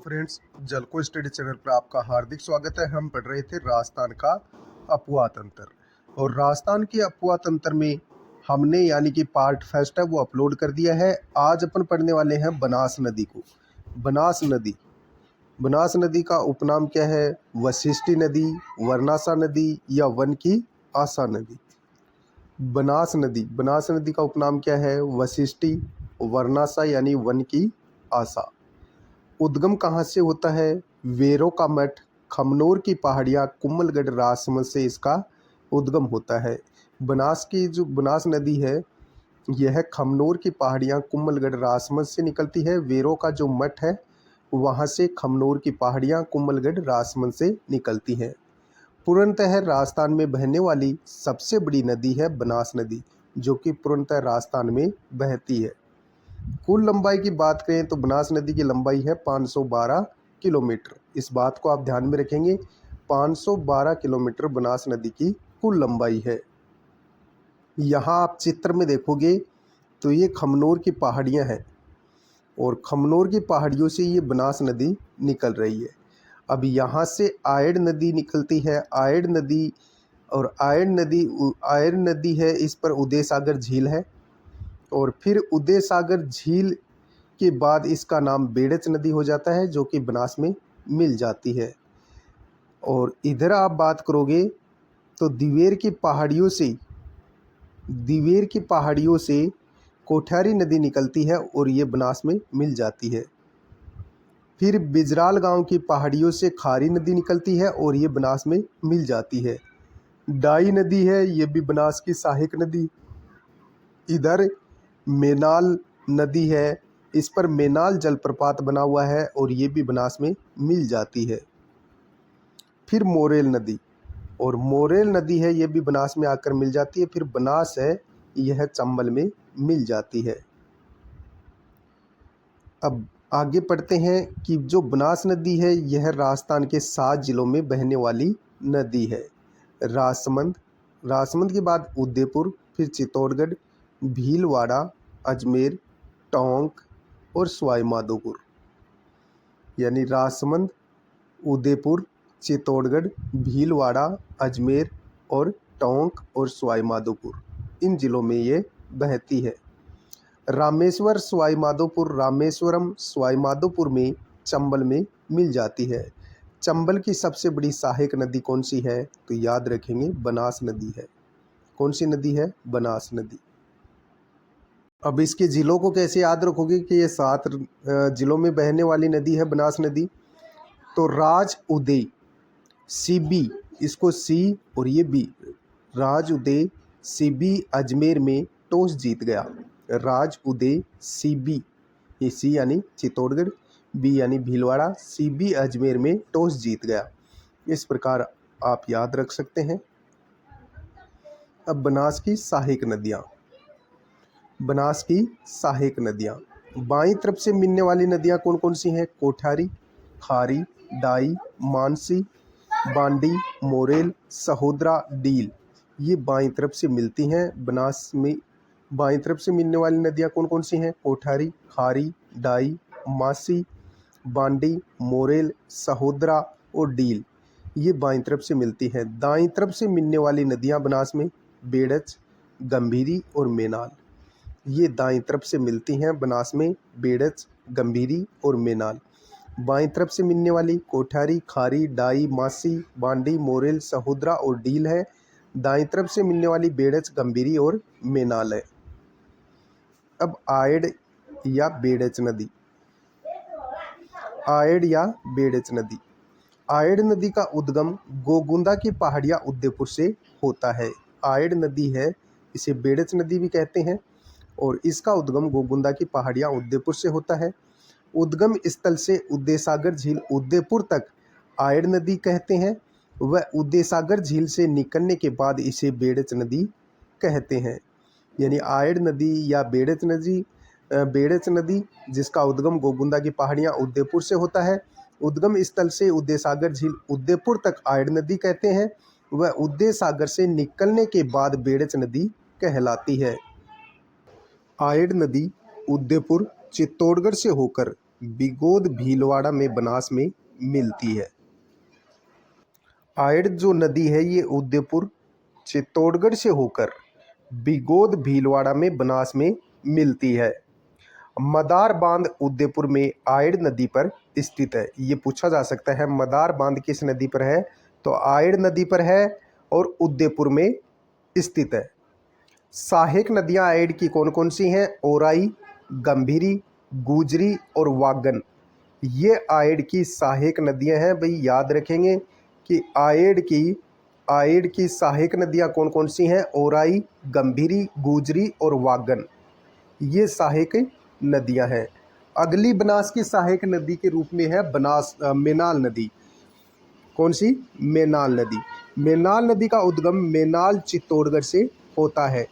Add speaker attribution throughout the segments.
Speaker 1: Friends, जलको study channel पर आपका हार्दिक स्वागत है। हम पढ़ रहे थे राजस्थान का अपुआ तंत्र, और राजस्थान के अपुआ तंत्र में हमने यानी कि पार्ट फर्स्ट है वो अपलोड कर दिया है। आज अपन पढ़ने वाले हैं बनास नदी को। बनास नदी का उपनाम क्या है? वशिष्ठी नदी, वर्णासा नदी या वन की आशा नदी। बनास नदी का उपनाम क्या है? वशिष्ठी, वर्णासा यानी वन की आशा। उद्गम कहाँ से होता है? वेरों का मठ, खमनोर की पहाड़ियाँ, कुम्भलगढ़ राजसमंद से इसका उद्गम होता है। बनास की जो बनास नदी है यह खमनोर की पहाड़ियाँ, कुम्भलगढ़ राजसमंद से निकलती है। वेरों का जो मठ है वहाँ से खमनोर की पहाड़ियाँ, कुम्भलगढ़ राजसमंद से निकलती हैं। पूर्णतः राजस्थान में बहने वाली सबसे बड़ी नदी है बनास नदी, जो कि पूर्णतः राजस्थान में बहती है। कुल लंबाई की बात करें तो बनास नदी की लंबाई है 512 किलोमीटर। इस बात को आप ध्यान में रखेंगे, 512 किलोमीटर बनास नदी की कुल लंबाई है। यहाँ आप चित्र में देखोगे तो ये खमनोर की पहाड़ियाँ हैं, और खमनोर की पहाड़ियों से ये बनास नदी निकल रही है। अब यहाँ से आयड़ नदी निकलती है। आयड़ नदी है, इस पर उदय सागर झील है, और फिर उदय सागर झील के बाद इसका नाम बेड़च नदी हो जाता है, जो कि बनास में मिल जाती है। और इधर आप बात करोगे तो दिवेर की पहाड़ियों से कोठारी नदी निकलती है, और ये बनास में मिल जाती है। फिर बिजराल गांव की पहाड़ियों से खारी नदी निकलती है, और ये बनास में मिल जाती है। डाई नदी है, ये भी बनास की सहायक नदी। इधर मेनाल नदी है, इस पर मेनाल जलप्रपात बना हुआ है, और ये भी बनास में मिल जाती है। फिर मोरेल नदी है, ये भी बनास में आकर मिल जाती है। फिर बनास है, यह चंबल में मिल जाती है। अब आगे पढ़ते हैं कि जो बनास नदी है यह राजस्थान के 7 जिलों में बहने वाली नदी है। राजसमंद के बाद उदयपुर, फिर चित्तौड़गढ़, भीलवाड़ा, अजमेर, टोंक और सवाई माधोपुर। यानी राजसमंद, उदयपुर, चित्तौड़गढ़, भीलवाड़ा, अजमेर और टोंक और सवाई माधोपुर, इन जिलों में ये बहती है। रामेश्वरम सवाई माधोपुर में चंबल में मिल जाती है। चंबल की सबसे बड़ी सहायक नदी कौन सी है? तो याद रखेंगे, बनास नदी है। कौन सी नदी है? बनास नदी। अब इसके जिलों को कैसे याद रखोगे कि ये 7 जिलों में बहने वाली नदी है बनास नदी? तो राज उदय, सीबी, इसको सी और ये बी, राज उदय सीबी अजमेर में टॉस जीत गया। राज उदय सीबी, ये सी यानी चित्तौड़गढ़, बी यानी भीलवाड़ा, सीबी अजमेर में टॉस जीत गया। इस प्रकार आप याद रख सकते हैं। अब बनास की सहायक नदियाँ, बाईं तरफ से मिलने वाली नदियाँ कौन कौन सी हैं? कोठारी, खारी, डाई, मानसी, बांडी, मोरेल, सहोदरा, डील, ये बाईं तरफ से मिलती हैं। बनास में बाईं तरफ से मिलने वाली नदियाँ कौन कौन सी हैं? कोठारी, खारी, डाई, मासी, बांडी, मोरेल, सहोदरा और डील, ये बाईं तरफ से मिलती हैं। दाईं तरफ से मिलने वाली नदियाँ बनास में बेड़च, गंभीरी और मेनाल, ये दाईं तरफ से मिलती हैं बनास में, बेड़च, गंभीरी और मेनाल। बाईं तरफ से मिलने वाली कोठारी, खारी, डाई, मासी, बांडी, मोरेल, सहोदरा और डील है। दाईं तरफ से मिलने वाली बेड़च, गंभीरी और मेनाल है। अब आयड़ या बेड़च नदी। आयड़ नदी का उद्गम गोगुंदा की पहाड़ियाँ उदयपुर से होता है। आयड़ नदी है, इसे बेड़च नदी भी कहते हैं, और इसका उद्गम गोगुंदा की पहाड़ियाँ उदयपुर से होता है। उद्गम स्थल से उदय सागर झील उदयपुर तक आयड़ नदी कहते हैं। वह उदय सागर झील से निकलने के बाद इसे बेड़च नदी कहते हैं। यानी आयड़ नदी या बेड़च नदी जिसका उद्गम गोगुंदा की पहाड़ियाँ उदयपुर से होता है। उद्गम स्थल से उदय सागर झील उदयपुर तक आयड़ नदी कहते हैं। वह उदय सागर से निकलने के बाद बेड़च नदी कहलाती है। आयड़ नदी उदयपुर, चित्तौड़गढ़ से होकर बिगोद भीलवाड़ा में बनास में मिलती है। आयड़ जो नदी है ये उदयपुर चित्तौड़गढ़ से होकर बिगोद भीलवाड़ा में बनास में मिलती है। मदार बांध उदयपुर में आयड़ नदी पर स्थित है। ये पूछा जा सकता है मदार बांध किस नदी पर है, तो आयड़ नदी पर है और उदयपुर में स्थित है। सहायक नदियां आयड़ की कौन कौन सी हैं? ओराई, गंभीरी, गुजरी और वागन। ये आयड़ की सहायक नदियां हैं। भाई याद रखेंगे कि आयड़ की सहायक नदियां कौन कौन सी हैं? ओराई, गंभीरी, गुजरी और वागन, ये सहायक नदियां हैं। अगली बनास की सहायक नदी के रूप में है मेनाल नदी। कौन सी? मेनाल नदी। मेनाल नदी का उद्गम मेनाल चित्तौड़गढ़ से होता है।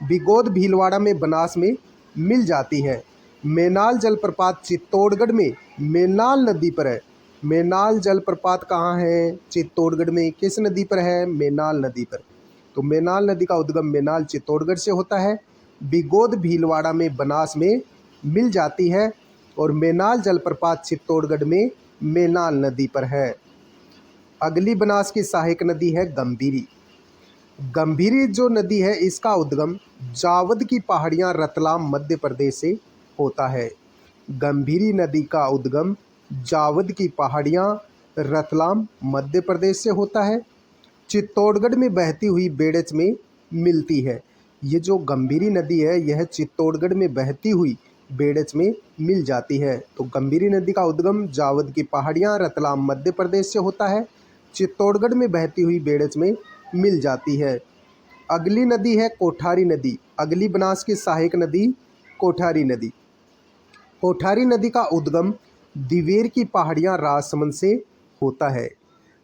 Speaker 1: बिगोद भीलवाड़ा में बनास में मिल जाती है। मेनाल जलप्रपात चित्तौड़गढ़ में मेनाल नदी पर है। मेनाल जलप्रपात कहाँ है? चित्तौड़गढ़ में। किस नदी पर है? मेनाल नदी पर। तो मेनाल नदी का उद्गम मेनाल चित्तौड़गढ़ से होता है। बिगोद भीलवाड़ा में बनास में मिल जाती है और मेनाल जलप्रपात चित्तौड़गढ़ में मेनाल नदी पर है। अगली बनास की सहायक नदी है गंभीरी। गंभीरी जो नदी है इसका उद्गम जावद की पहाड़ियां रतलाम मध्य प्रदेश से होता है। गंभीरी नदी का उद्गम जावद की पहाड़ियां रतलाम मध्य प्रदेश से होता है। चित्तौड़गढ़ में बहती हुई बेड़च में मिलती है। ये जो गंभीरी नदी है यह चित्तौड़गढ़ में बहती हुई बेड़च में मिल जाती है। तो गंभीरी नदी का उद्गम जावद की पहाड़ियां रतलाम मध्य प्रदेश से होता है। चित्तौड़गढ़ में बहती हुई बेड़च में मिल जाती है। अगली नदी है कोठारी नदी। अगली बनास की सहायक नदी कोठारी नदी। कोठारी नदी का उद्गम दिवेर की पहाड़ियां राजसमंद से होता है।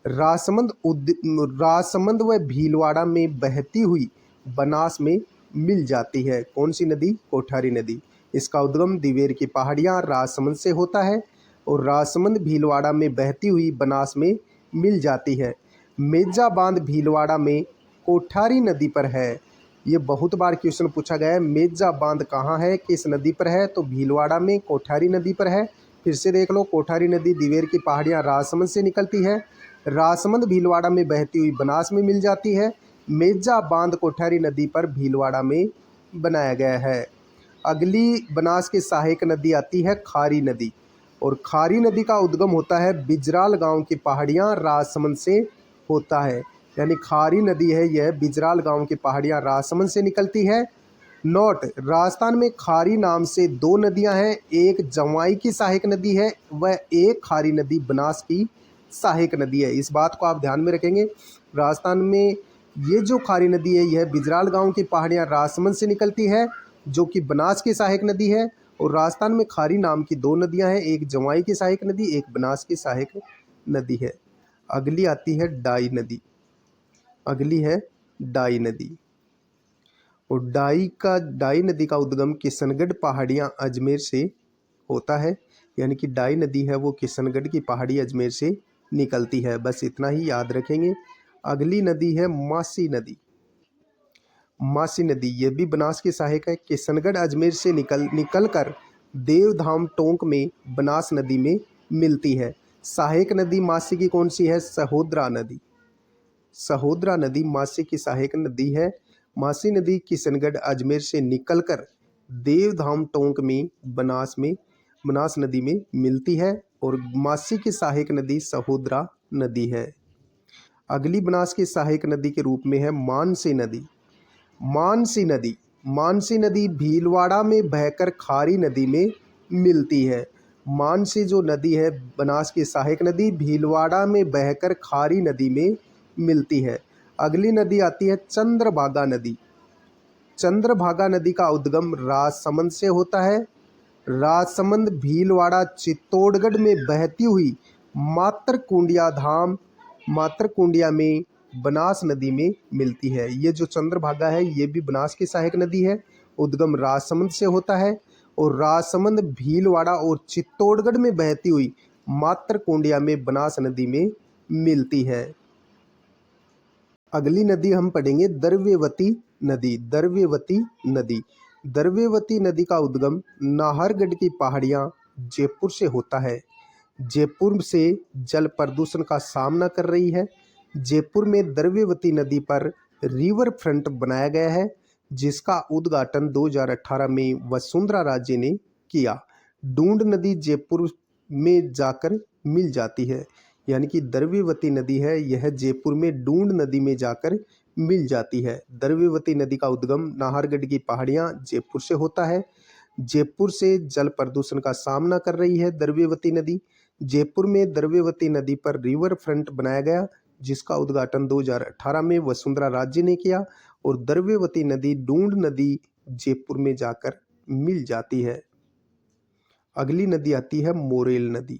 Speaker 1: राजसमंद व भीलवाड़ा में बहती हुई बनास में मिल जाती है। कौन सी नदी? कोठारी नदी। इसका उद्गम दिवेर की पहाड़ियां राजसमंद से होता है और राजसमंद भीलवाड़ा में बहती हुई बनास में मिल जाती है। मेजा बांध भीलवाड़ा में कोठारी नदी पर है। ये बहुत बार क्वेश्चन पूछा गया है। मेजा बांध कहाँ है, किस नदी पर है? तो भीलवाड़ा में कोठारी नदी पर है। फिर से देख लो, कोठारी नदी दिवेर की पहाड़ियां राजसमंद से निकलती है। राजसमंद भीलवाड़ा में बहती हुई बनास में मिल जाती है। मेजा बांध कोठारी नदी पर भीलवाड़ा में बनाया गया है। अगली बनास की सहायक नदी आती है खारी नदी और खारी नदी का उद्गम होता है बिजराल गांव की पहाड़ियां राजसमंद से होता है। यानी खारी नदी है यह बिजराल गांव की पहाड़ियां राजसमंद से निकलती है। नोट, राजस्थान में खारी नाम से दो नदियां हैं। एक जवाई की सहायक नदी है व एक खारी नदी बनास की सहायक नदी है। इस बात को आप ध्यान में रखेंगे। राजस्थान में ये जो खारी नदी है यह बिजराल गांव की पहाड़ियां राजसमंद से निकलती है जो कि बनास की सहायक नदी है। और राजस्थान में खारी नाम की दो नदियां हैं, एक जवाई की सहायक नदी, एक बनास की सहायक नदी है। अगली आती है डाई नदी। अगली है डाई नदी और डाई नदी का उद्गम किशनगढ़ पहाड़ियां अजमेर से होता है। यानी कि डाई नदी है वो किशनगढ़ की पहाड़ी अजमेर से निकलती है। बस इतना ही याद रखेंगे। अगली नदी है मासी नदी। मासी नदी ये भी बनास की सहायक है। किशनगढ़ अजमेर से निकल कर देवधाम टोंक में बनास नदी में मिलती है। सहायक नदी मासी की कौन सी है? सहोदरा नदी। सहोदरा नदी मासी की सहायक नदी है। मासी नदी किशनगढ़ अजमेर से निकलकर देवधाम टोंक में बनास नदी में मिलती है और मासी की सहायक नदी सहोदरा नदी है। अगली बनास की सहायक नदी के रूप में है मानसी नदी। मानसी नदी भीलवाड़ा में बहकर खारी नदी में मिलती है। मानसी जो नदी है बनास की सहायक नदी भीलवाड़ा में बहकर खारी नदी में मिलती है। अगली नदी आती है चंद्रभागा नदी। चंद्रभागा नदी का उद्गम राजसमंद से होता है। राजसमंद भीलवाड़ा चित्तौड़गढ़ में बहती हुई मातरकुंडिया में बनास नदी में मिलती है। ये जो चंद्रभागा है ये भी बनास की सहायक नदी है। उद्गम राजसमंद से होता है और राजसमंद भीलवाड़ा और चित्तौड़गढ़ में बहती हुई मातरकुंडिया में बनास नदी में मिलती है। अगली नदी हम पढ़ेंगे द्रव्यवती नदी। द्रव्यवती नदी का उद्गम नाहरगढ़ की पहाड़ियां जयपुर से होता है। जयपुर से जल प्रदूषण का सामना कर रही है। जयपुर में द्रव्यवती नदी पर रिवर फ्रंट बनाया गया है, जिसका उद्घाटन 2018 में वसुंधरा राजे ने किया। डूंड नदी जयपुर में जाकर मिल जाती है, यानी कि द्रव्यवती नदी है यह जयपुर में डूंड नदी में जाकर मिल जाती है। द्रव्यवती नदी का उद्गम नाहरगढ़ की पहाड़ियाँ जयपुर से होता है। जयपुर से जल प्रदूषण का सामना कर रही है द्रव्यवती नदी। जयपुर में द्रव्यवती नदी पर रिवर फ्रंट बनाया गया, जिसका उद्घाटन 2018 में वसुंधरा राजे ने किया, और द्रव्यवती नदी डूंड नदी जयपुर में जाकर मिल जाती है। अगली नदी आती है मोरेल नदी।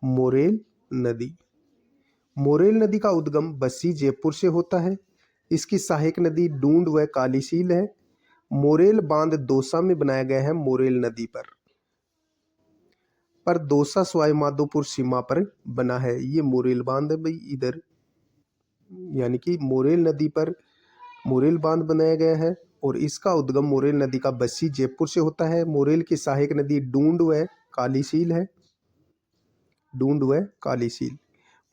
Speaker 1: मोरेल नदी, मोरेल नदी का उद्गम बस्सी जयपुर से होता है। इसकी सहायक नदी डूंड व कालीसील है। मोरेल बांध दौसा में बनाया गया है मोरेल नदी पर दौसा सवाई माधोपुर सीमा पर बना है। ये मोरेल बांध है भाई इधर, यानी कि मोरेल नदी पर मोरेल बांध बनाया गया है, और इसका उद्गम मोरेल नदी का बस्सी जयपुर से होता है। मोरेल की सहायक नदी डूंड व कालीसील है। डूंड व कालीसील।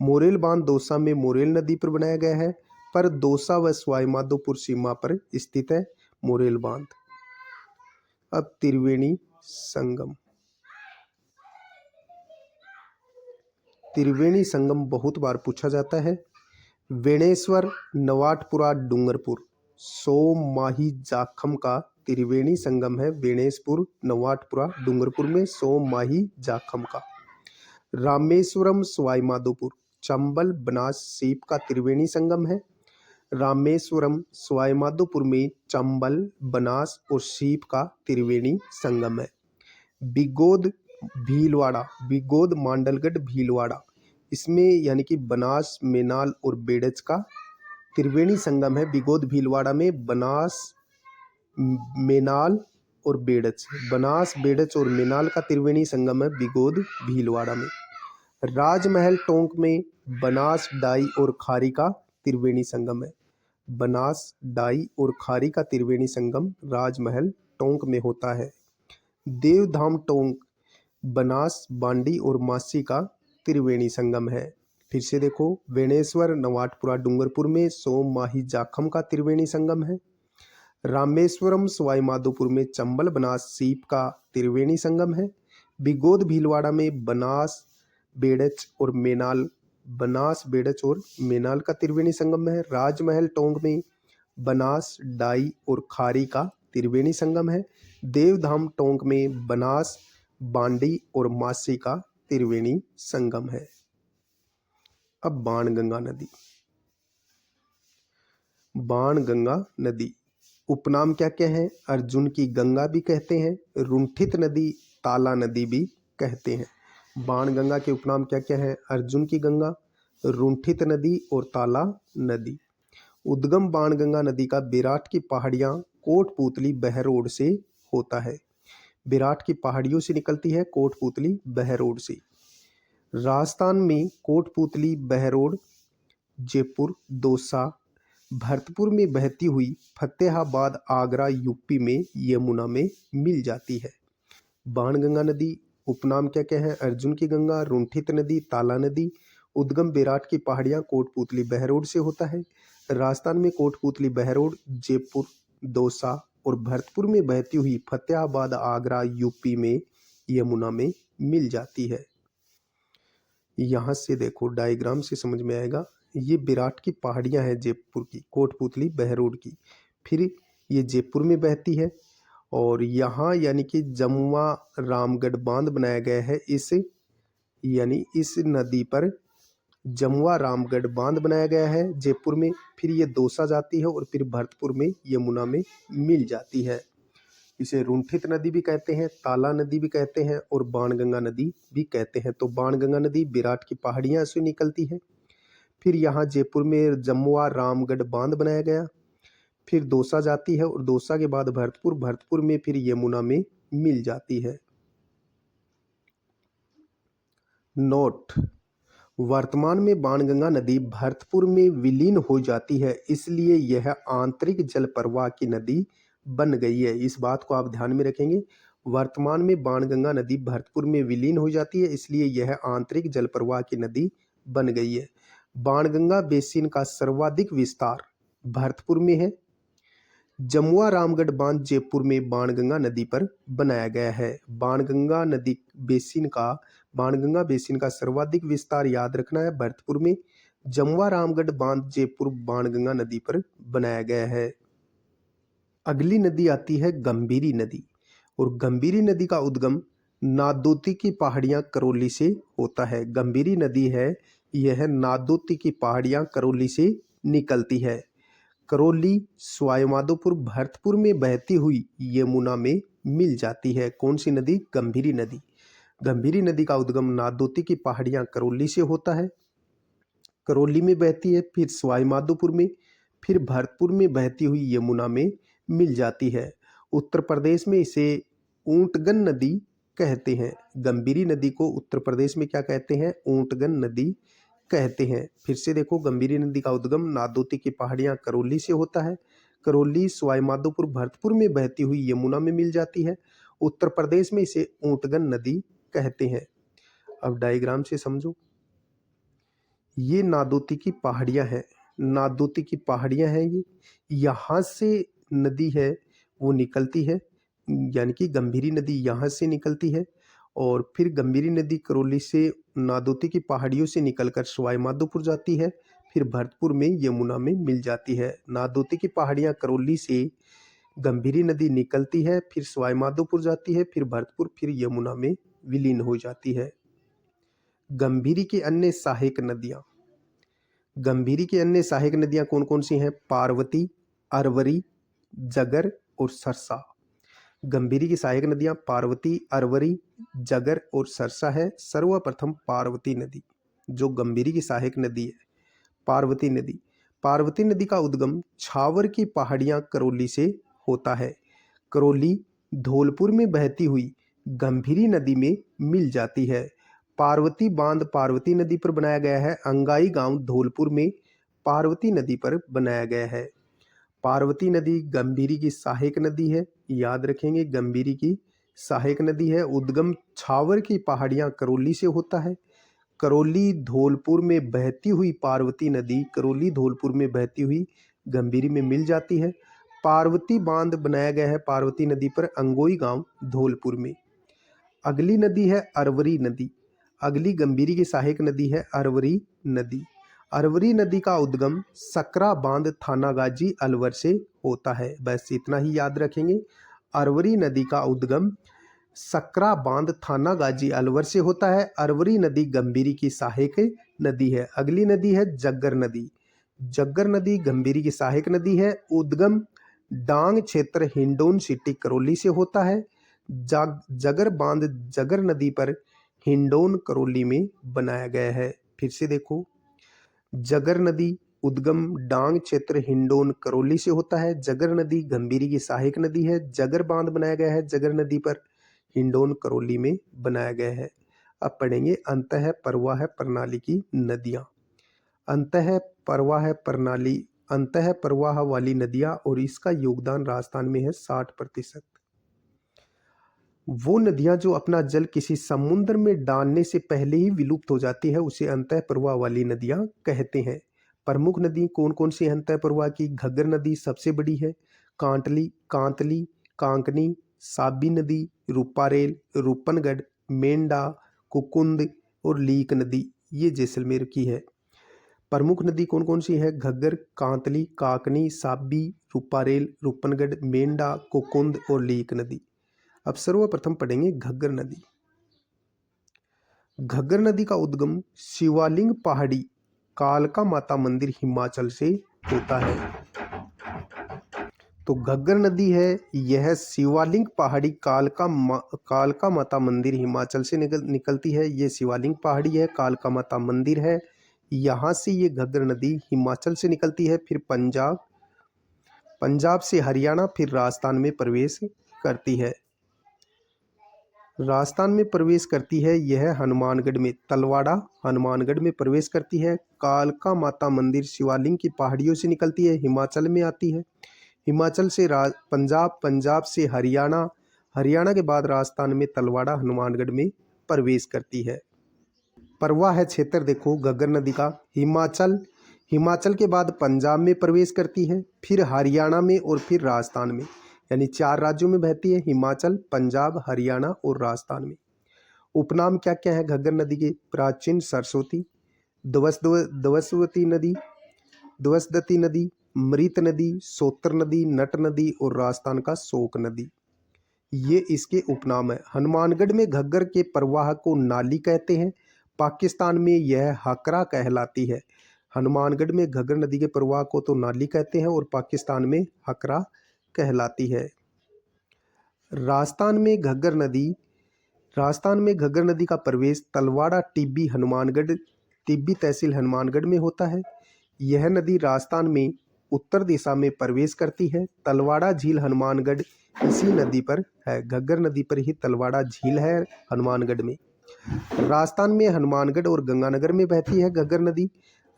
Speaker 1: मोरेल बांध दौसा में मोरेल नदी पर बनाया गया है, पर दौसा व सवाई माधोपुर सीमा पर स्थित है मोरेल बांध। अब त्रिवेणी संगम। त्रिवेणी संगम बहुत बार पूछा जाता है। वेणेश्वर, नवाटपुरा, डूंगरपुर, सोममाही जाखम का त्रिवेणी संगम है। वेणेश्वर, नवाटपुरा, डूंगरपुर में सोममाही जाखम का। रामेश्वरम, सवाई माधोपुर, चंबल, बनास, सीप का त्रिवेणी संगम है। रामेश्वरम, सवाई माधोपुर में चंबल, बनास और सीप का त्रिवेणी संगम है। बिगोद, भीलवाड़ा, बिगोद, मांडलगढ़, भीलवाड़ा, इसमें यानी कि बनास, मेनाल और बेड़च का त्रिवेणी संगम है। बिगोद भीलवाड़ा में बनास, मेनाल और बेड़च, बनास, बेड़च और मेनाल का त्रिवेणी संगम है बिगोद भीलवाड़ा में। राजमहल टोंक में बनास, डाई और खारी का त्रिवेणी संगम है। बनास, डाई और खारी का त्रिवेणी संगम राजमहल टोंक में होता है। देवधाम टोंक बनास, बांडी और मासी का त्रिवेणी संगम है। फिर से देखो, वेणेश्वर, नवाटपुरा, डूंगरपुर में सोममाही जाखम का त्रिवेणी संगम है। रामेश्वरम, सवाई माधोपुर में चंबल, बनास, सीप का त्रिवेणी संगम है। बिगोद भीलवाड़ा में बनास, बेड़च और मेनाल, बनास, बेड़च और मेनाल का त्रिवेणी संगम है। राजमहल टोंक में बनास, डाई और खारी का त्रिवेणी संगम है। देवधाम टोंक में बनास, बांडी और मासी का त्रिवेणी संगम है। अब बाणगंगा नदी। बाणगंगा नदी उपनाम क्या क्या है? अर्जुन की गंगा भी कहते हैं, रुंठित नदी, ताला नदी भी कहते हैं। बाणगंगा के उपनाम क्या क्या है? अर्जुन की गंगा, रुंठित नदी और ताला नदी। उद्गम बाणगंगा नदी का विराट की पहाड़ियाँ कोटपूतली बहरोड से होता है। विराट की पहाड़ियों से निकलती है कोटपूतली बहरोड से। राजस्थान में कोटपूतली बहरोड जयपुर, दौसा, भरतपुर में बहती हुई फतेहाबाद, आगरा, यूपी में यमुना में मिल जाती है। बाणगंगा नदी उपनाम क्या क्या है? अर्जुन की गंगा, रुंठित नदी, ताला नदी। उद्गम विराट की पहाड़ियाँ कोटपूतली बहरोड से होता है। राजस्थान में कोटपूतली बहरोड जयपुर, दौसा और भरतपुर में बहती हुई फतेहाबाद, आगरा, यूपी में यमुना में मिल जाती है। यहाँ से देखो डायग्राम से समझ में आएगा, ये विराट की पहाड़ियाँ हैं जयपुर की, कोटपूतली बहरोड की। फिर ये जयपुर में बहती है, और यहाँ यानी कि जमुआ रामगढ़ बांध बनाया गया है इस नदी पर जमुआ रामगढ़ बांध बनाया गया है जयपुर में। फिर ये दौसा जाती है और फिर भरतपुर में यमुना में मिल जाती है। इसे रुंठित नदी भी कहते हैं, ताला नदी भी कहते हैं और बाणगंगा नदी भी कहते हैं। तो बाणगंगा नदी विराट की पहाड़ियाँ से निकलती है, फिर यहाँ जयपुर में जमुआ रामगढ़ बांध बनाया गया, फिर दौसा जाती है और दौसा के बाद भरतपुर, भरतपुर में फिर यमुना में मिल जाती है। नोट: वर्तमान में बाणगंगा नदी भरतपुर में विलीन हो जाती है, इसलिए यह आंतरिक जल प्रवाह की नदी बन गई है। इस बात को आप ध्यान में रखेंगे। वर्तमान में बाणगंगा नदी भरतपुर में विलीन हो जाती है, इसलिए यह आंतरिक जल प्रवाह की नदी बन गई है। बाणगंगा बेसिन का सर्वाधिक विस्तार भरतपुर में है। जमुआ रामगढ़ बांध जयपुर में बाणगंगा नदी पर बनाया गया है। बाणगंगा बेसिन का सर्वाधिक विस्तार याद रखना है भरतपुर में। जमुआ रामगढ़ बांध जयपुर बाणगंगा नदी पर बनाया गया है। अगली नदी आती है गंभीरी नदी, और गंभीरी नदी का उद्गम नादोती की पहाड़ियां करौली से होता है। गंभीरी नदी है, यह नादोती की पहाड़ियां करौली से निकलती है। करौली, सवाईमाधोपुर, भरतपुर में बहती हुई यमुना में मिल जाती है। कौन सी नदी? गंभीरी नदी। गंभीरी नदी का उद्गम नादोती की पहाड़ियां करौली से होता है, करौली में बहती है, फिर सवाईमाधोपुर में, फिर भरतपुर में बहती हुई यमुना में मिल जाती है। उत्तर प्रदेश में इसे ऊंटगन नदी कहते हैं। गंभीरी नदी को उत्तर प्रदेश में क्या कहते हैं? ऊंटगन नदी कहते हैं। फिर से देखो, गंभीरी नदी का उद्गम नादोती की पहाड़ियां करौली से होता है, करौली, सवाईमाधोपुर, भरतपुर में बहती हुई यमुना में मिल जाती है। उत्तर प्रदेश में इसे ऊंटगन नदी कहते हैं। अब डायग्राम से समझो, ये नादोती की पहाड़ियां हैं, नादोती की पहाड़ियां हैं ये, यहाँ से नदी है वो निकलती है, यानी कि गंभीरी नदी यहाँ से निकलती है, और फिर गंभीरी नदी करौली से नादोती की पहाड़ियों से निकलकर सवाईमाधोपुर जाती है, फिर भरतपुर में यमुना में मिल जाती है। नादोती की पहाड़ियाँ करौली से गंभीरी नदी निकलती है, फिर सवाईमाधोपुर जाती है, फिर भरतपुर, फिर यमुना में विलीन हो जाती है। गंभीरी की अन्य सहायक नदियाँ, गंभीरी की अन्य सहायक नदियाँ कौन कौन सी हैं? पार्वती, अरवरी, जगर और सरसा। गंभीरी की सहायक नदियां पार्वती, अरवरी, जगर और सरसा है। सर्वप्रथम पार्वती नदी, जो गंभीरी की सहायक नदी है, पार्वती नदी। पार्वती नदी का उद्गम छावर की पहाड़ियां करौली से होता है, करौली, धौलपुर में बहती हुई गंभीरी नदी में मिल जाती है। पार्वती बांध पार्वती नदी पर बनाया गया है। अंगाई गांव धौलपुर में पार्वती नदी पर बनाया गया है। पार्वती नदी गंभीरी की सहायक नदी है, याद रखेंगे, गंभीरी की सहायक नदी है। उद्गम छावर की पहाड़ियां करौली से होता है। करौली, धौलपुर में बहती हुई पार्वती नदी करौली, धौलपुर में बहती हुई गंभीरी में मिल जाती है। पार्वती बांध बनाया गया है पार्वती नदी पर, अंगोई गांव धौलपुर में। अगली नदी है अरवरी नदी। अगली गंभीरी की सहायक नदी है अरवरी नदी। अरवरी नदी का उद्गम सकरा बांध थानागाजी अलवर से होता है। बस इतना ही याद रखेंगे। अरवरी नदी का उद्गम सकरा बांध थानागाजी अलवर से होता है। अरवरी नदी गंभीरी की सहायक नदी है। अगली नदी है जग्गर नदी। जग्गर नदी गंभीरी की सहायक नदी है। उद्गम डांग क्षेत्र हिंडौन सिटी करौली से होता है। जगर बांध जगर नदी पर हिंडौन करौली में बनाया गया है। फिर से देखो, जगर नदी उद्गम डांग क्षेत्र हिंडौन करौली से होता है। जगर नदी गंभीरी की सहायक नदी है। जगर बांध बनाया गया है जगर नदी पर, हिंडौन करौली में बनाया गया है। अब पढ़ेंगे अंतः प्रवाह प्रणाली की नदियां। अंतः प्रवाह वाली नदियां, और इसका योगदान राजस्थान में है 60%। वो नदियां जो अपना जल किसी समुद्र में डालने से पहले ही विलुप्त हो जाती है, उसे अंतः प्रवाह वाली नदियां कहते हैं। प्रमुख नदी कौन कौन सी अंतः प्रवाह की? घग्गर नदी सबसे बड़ी है। कांतली, कांकनी, साबी नदी, रूपारेल, रूपनगढ़, मेंढा, कुकुंद और लीक नदी, ये जैसलमेर की है। प्रमुख नदी कौन कौन सी है? घग्गर, कांतली, काकनी, साबी, रूपारेल, रूपनगढ़, मेंढा, कुकुंद और लीक नदी। अब सर्वप्रथम पढ़ेंगे घग्गर नदी। घग्गर नदी का उद्गम शिवालिंग पहाड़ी कालका माता मंदिर हिमाचल से होता है। तो घग्गर नदी है, यह शिवालिंग पहाड़ी कालका माता मंदिर हिमाचल से निकलती है। ये शिवालिंग पहाड़ी है, कालका माता मंदिर है, यहाँ से ये घग्गर नदी हिमाचल से निकलती है। फिर पंजाब से हरियाणा, फिर राजस्थान में प्रवेश करती है। राजस्थान में प्रवेश करती है यह हनुमानगढ़ में, तलवाड़ा हनुमानगढ़ में प्रवेश करती है। कालका माता मंदिर शिवालिंग की पहाड़ियों से निकलती है, हिमाचल में आती है। हिमाचल से पंजाब, पंजाब से हरियाणा, हरियाणा के बाद राजस्थान में तलवाड़ा हनुमानगढ़ में प्रवेश करती है। प्रवाह है क्षेत्र देखो घग्गर नदी का, हिमाचल के बाद पंजाब में प्रवेश करती है, फिर हरियाणा में और फिर राजस्थान में, यानी 4 राज्यों में बहती है, हिमाचल, पंजाब, हरियाणा और राजस्थान में। उपनाम क्या क्या है घग्गर नदी के? प्राचीन सरस्वती, द्वसदती नदी, मृत नदी, सोतर नदी, नट नदी और राजस्थान का शोक नदी, ये इसके उपनाम है। हनुमानगढ़ में घग्गर के प्रवाह को नाली कहते हैं, पाकिस्तान में यह हकरा कहलाती है। हनुमानगढ़ में घग्गर नदी के प्रवाह को तो नाली कहते हैं और पाकिस्तान में हकरा कहलाती है। राजस्थान में घग्गर नदी का प्रवेश तलवाड़ा टिब्बी तहसील हनुमानगढ़ में होता है। यह नदी राजस्थान में उत्तर दिशा में प्रवेश करती है। तलवाड़ा झील हनुमानगढ़ इसी नदी पर है, घग्गर नदी पर ही तलवाड़ा झील है हनुमानगढ़ में। राजस्थान में हनुमानगढ़ और गंगानगर में बहती है घग्गर नदी।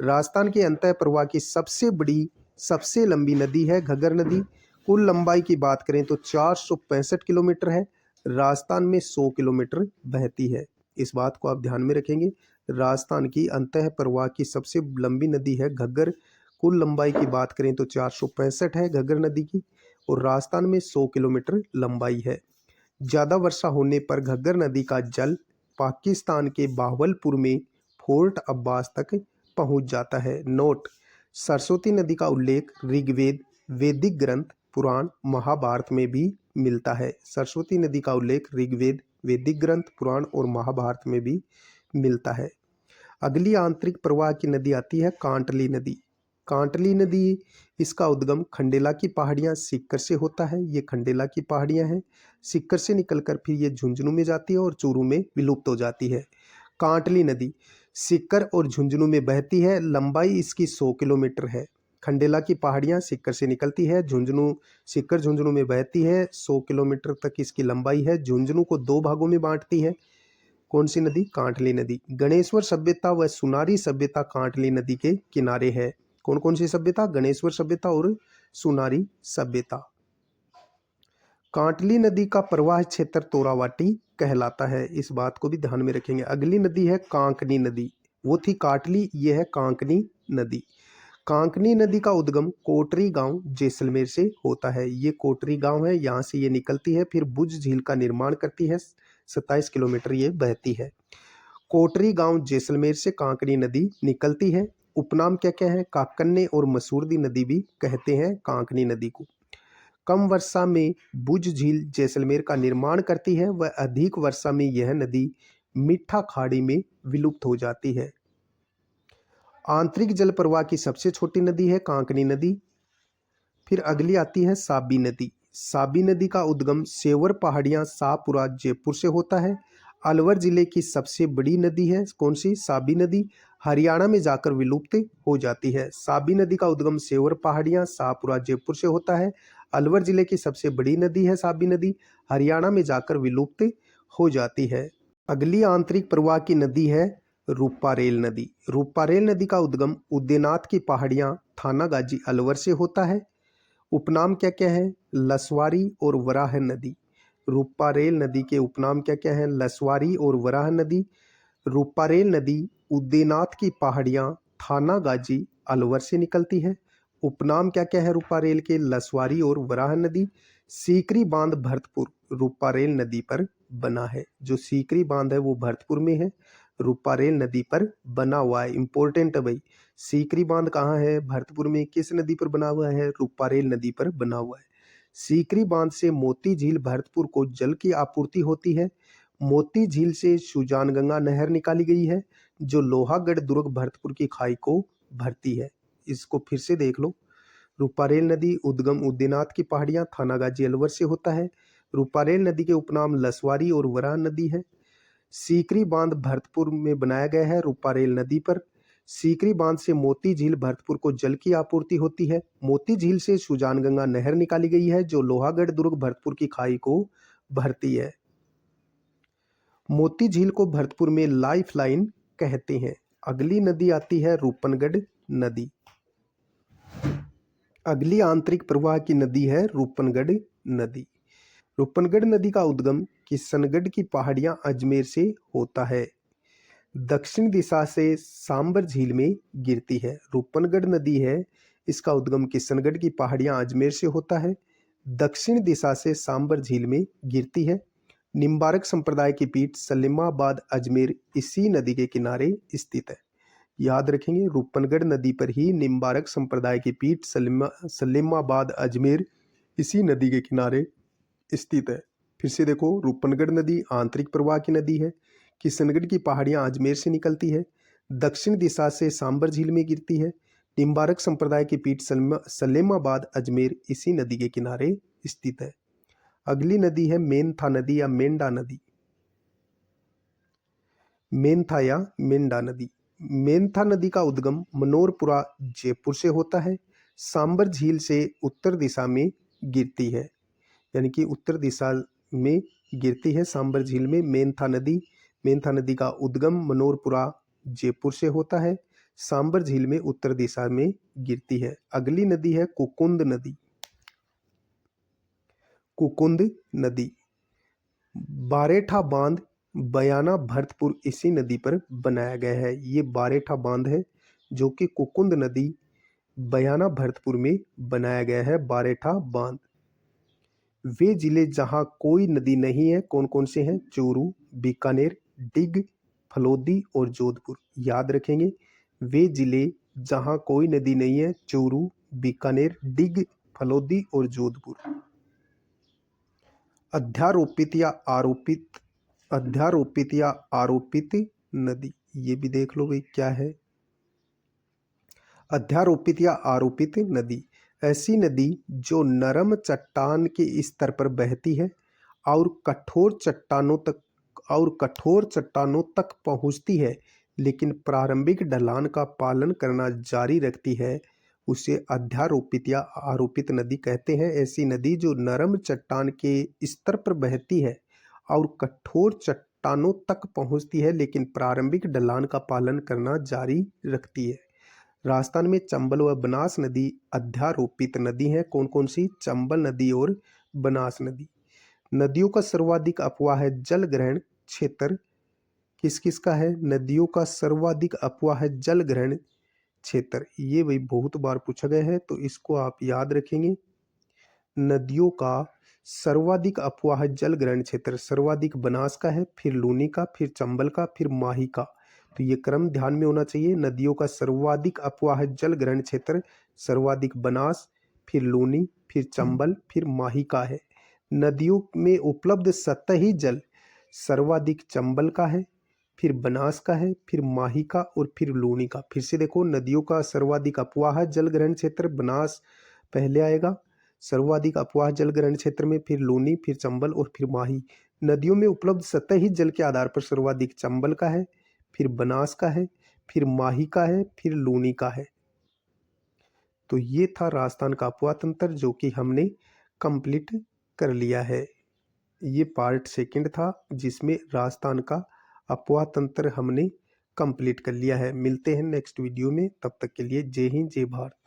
Speaker 1: राजस्थान के अंतः प्रवाह की सबसे लंबी नदी है घग्गर नदी। कुल लंबाई की बात करें तो 465 किलोमीटर है। राजस्थान में 100 किलोमीटर बहती है, इस बात को आप ध्यान में रखेंगे। राजस्थान की अंतः प्रवाह की सबसे लंबी नदी है घग्गर। कुल लंबाई की बात करें तो 465 है घग्गर नदी की और राजस्थान में 100 किलोमीटर लंबाई है। ज़्यादा वर्षा होने पर घग्गर नदी का जल पाकिस्तान के बावलपुर में फोर्ट अब्बास तक पहुंच जाता है। नोट: सरस्वती नदी का उल्लेख ऋग्वेद, वैदिक ग्रंथ, पुराण, महाभारत में भी मिलता है। सरस्वती नदी का उल्लेख ऋग्वेद, वैदिक ग्रंथ, पुराण और महाभारत में भी मिलता है। अगली आंतरिक प्रवाह की नदी आती है कांटली नदी। कांटली नदी, इसका उद्गम खंडेला की पहाड़ियाँ सीकर से होता है। ये खंडेला की पहाड़ियाँ हैं, सीकर से निकलकर फिर ये झुंझुनू में जाती है और चूरू में विलुप्त हो जाती है। कांटली नदी सीकर और झुंझुनू में बहती है, लंबाई इसकी 100 किलोमीटर है। खंडेला की पहाड़ियाँ सीकर से निकलती है, सीकर झुंझुनू में बहती है, 100 किलोमीटर तक इसकी लंबाई है। झुंझुनू को 2 भागों में बांटती है। कौन सी नदी? कांटली नदी। गणेश्वर सभ्यता व सुनारी सभ्यता कांटली नदी के किनारे है। कौन कौन सी सभ्यता? गणेश्वर सभ्यता और सुनारी सभ्यता। कांटली नदी का प्रवाह क्षेत्र तोरावाटी कहलाता है, इस बात को भी ध्यान में रखेंगे। अगली नदी है कांकनी नदी। वो थी काटली, ये है कांकनी नदी। कांकनी नदी का उद्गम कोटरी गांव जैसलमेर से होता है। ये कोटरी गांव है, यहाँ से ये निकलती है, फिर भुज झील का निर्माण करती है। 27 किलोमीटर ये बहती है। कोटरी गांव जैसलमेर से कांकनी नदी निकलती है। उपनाम क्या क्या है? काकन्ने और मसूरदी नदी भी कहते हैं कांकनी नदी को। कम वर्षा में भुज झील जैसलमेर का निर्माण करती है व अधिक वर्षा में यह नदी मीठा खाड़ी में विलुप्त हो जाती है। आंतरिक जल प्रवाह की सबसे छोटी नदी है कांकनी नदी। फिर अगली आती है साबी नदी। साबी नदी का उद्गम सेवर पहाड़ियाँ शाहपुरा जयपुर से होता है। अलवर जिले की सबसे बड़ी नदी है कौन सी? साबी नदी। हरियाणा में जाकर विलुप्त हो जाती है। साबी नदी का उद्गम सेवर पहाड़ियाँ शाहपुरा जयपुर से होता है। अलवर जिले की सबसे बड़ी नदी है साबी नदी, हरियाणा में जाकर विलुप्त हो जाती है। अगली आंतरिक प्रवाह की नदी है रूपारेल नदी। रूपारेल नदी का उद्गम उदयनाथ की पहाड़ियाँ थानागाजी अलवर से होता है। उपनाम क्या क्या है? लसवारी और वराह नदी। रूपारेल नदी के उपनाम क्या क्या है? लसवारी और वराह नदी। रूपारेल नदी उदयनाथ की पहाड़ियाँ थानागाजी अलवर से निकलती है। उपनाम क्या क्या है रूपारेल के? लसवारी और वराह नदी। सीकरी बांध भरतपुर रूपारेल नदी पर बना है। जो सीकरी बांध है वो भरतपुर में है, रूपारेल नदी पर बना हुआ है। इंपॉर्टेंट है भाई, सीकरी बांध कहाँ है? भरतपुर में। किस नदी पर बना हुआ है? रूपारेल नदी पर बना हुआ है। सीकरी बांध से मोती झील भरतपुर को जल की आपूर्ति होती है। मोती झील से सुजानगंगा नहर निकाली गई है जो लोहागढ़ दुर्ग भरतपुर की खाई को भरती है। इसको फिर से देख लो। रूपारेल नदी उद्गम उदयनाथ की पहाड़ियाँ थानागाजी अलवर से होता है। रूपारेल नदी के उपनाम लसवारी और वराह नदी है। सीकरी बांध भरतपुर में बनाया गया है रूपारेल नदी पर। सीकरी बांध से मोती झील भरतपुर को जल की आपूर्ति होती है। मोती झील से सुजानगंगा नहर निकाली गई है जो लोहागढ़ दुर्ग भरतपुर की खाई को भरती है। मोती झील को भरतपुर में लाइफ लाइन कहते हैं। अगली नदी आती है रूपनगढ़ नदी। अगली आंतरिक प्रवाह की नदी है रूपनगढ़ नदी। रूपनगढ़ नदी का उद्गम किशनगढ़ की पहाड़ियां अजमेर से होता है। दक्षिण दिशा से सांबर झील में गिरती है। रूपनगढ़ नदी है, इसका उद्गम किशनगढ़ की पहाड़ियां अजमेर से होता है। दक्षिण दिशा से सांबर झील में गिरती है। निम्बारक संप्रदाय की पीठ सलीमाबाद अजमेर इसी नदी के किनारे स्थित है। याद रखेंगे, रूपनगढ़ नदी पर ही निम्बारक संप्रदाय की पीठ सलीमाबाद अजमेर इसी नदी के किनारे स्थित है। फिर से देखो, रूपनगढ़ नदी आंतरिक प्रवाह की नदी है। किशनगढ़ की पहाड़ियां अजमेर से निकलती है। दक्षिण दिशा से सांबर झील में गिरती है। निम्बारक संप्रदाय की पीठ सलेमाबाद अजमेर इसी नदी के किनारे स्थित है। अगली नदी है मेंथा नदी या मेंढा नदी। मेंथा या मेंढा नदी। मेंथा नदी का उद्गम मनोरपुरा जयपुर से होता है। सांबर झील से उत्तर दिशा में गिरती है, यानी कि उत्तर दिशा में गिरती है सांबर झील में मेंथा नदी। मेंथा नदी का उद्गम मनोरपुरा जयपुर से होता है। सांबर झील में उत्तर दिशा में गिरती है। अगली नदी है कुकुंद नदी। कुकुंद नदी। बारेठा बांध बयाना भरतपुर इसी नदी पर बनाया गया है। ये बारेठा बांध है जो कि कुकुंद नदी बयाना भरतपुर में बनाया गया है, बारेठा बांध। वे जिले जहां कोई नदी नहीं है कौन कौन से हैं? चूरू, बीकानेर, डिग, फलोदी और जोधपुर। याद रखेंगे, वे जिले जहां कोई नदी नहीं है चूरू, बीकानेर, डिग, फलोदी और जोधपुर। अध्यारोपित या आरोपित नदी, ये भी देख लो भाई क्या है। अध्यारोपित या आरोपित नदी ऐसी नदी जो नरम चट्टान के स्तर पर बहती है और कठोर चट्टानों तक पहुंचती है, लेकिन प्रारंभिक ढलान का पालन करना जारी रखती है, उसे अध्यारोपित या आरोपित नदी कहते हैं। ऐसी नदी जो नरम चट्टान के स्तर पर बहती है और कठोर चट्टानों तक पहुंचती है, लेकिन प्रारंभिक ढलान का पालन करना जारी रखती है। राजस्थान में चंबल व बनास नदी अध्यारोपित नदी हैं। कौन कौन सी? चंबल नदी और बनास नदी। नदियों का सर्वाधिक अपवाह है जल ग्रहण क्षेत्र किस किस का है? नदियों का सर्वाधिक अपवाह है जल ग्रहण क्षेत्र। ये भाई बहुत बार पूछा गया है, तो इसको आप याद रखेंगे। नदियों का सर्वाधिक अपवाह है जल ग्रहण क्षेत्र। सर्वाधिक बनास का है, फिर लूनी का, फिर चंबल का, फिर माही का। तो ये क्रम ध्यान में होना चाहिए। नदियों का सर्वाधिक अपवाह है जल ग्रहण क्षेत्र, सर्वाधिक बनास, फिर लूनी, फिर चंबल, फिर माही का है। नदियों में उपलब्ध सतही जल सर्वाधिक चंबल का है, फिर बनास का है, फिर माही का और फिर लूनी का। फिर से देखो, नदियों का सर्वाधिक अपवाह जल ग्रहण क्षेत्र, बनास पहले आएगा, सर्वाधिक अपवाह जल ग्रहण क्षेत्र में फिर लूनी, फिर चंबल और फिर माही। नदियों में उपलब्ध सतही जल के आधार पर सर्वाधिक चंबल का है, फिर बनास का है, फिर माही का है, फिर लूनी का है। तो ये था राजस्थान का अपवाह तंत्र जो कि हमने कंप्लीट कर लिया है। ये पार्ट सेकंड था जिसमें राजस्थान का अपवाह तंत्र हमने कंप्लीट कर लिया है। मिलते हैं नेक्स्ट वीडियो में, तब तक के लिए जय हिंद जय भारत।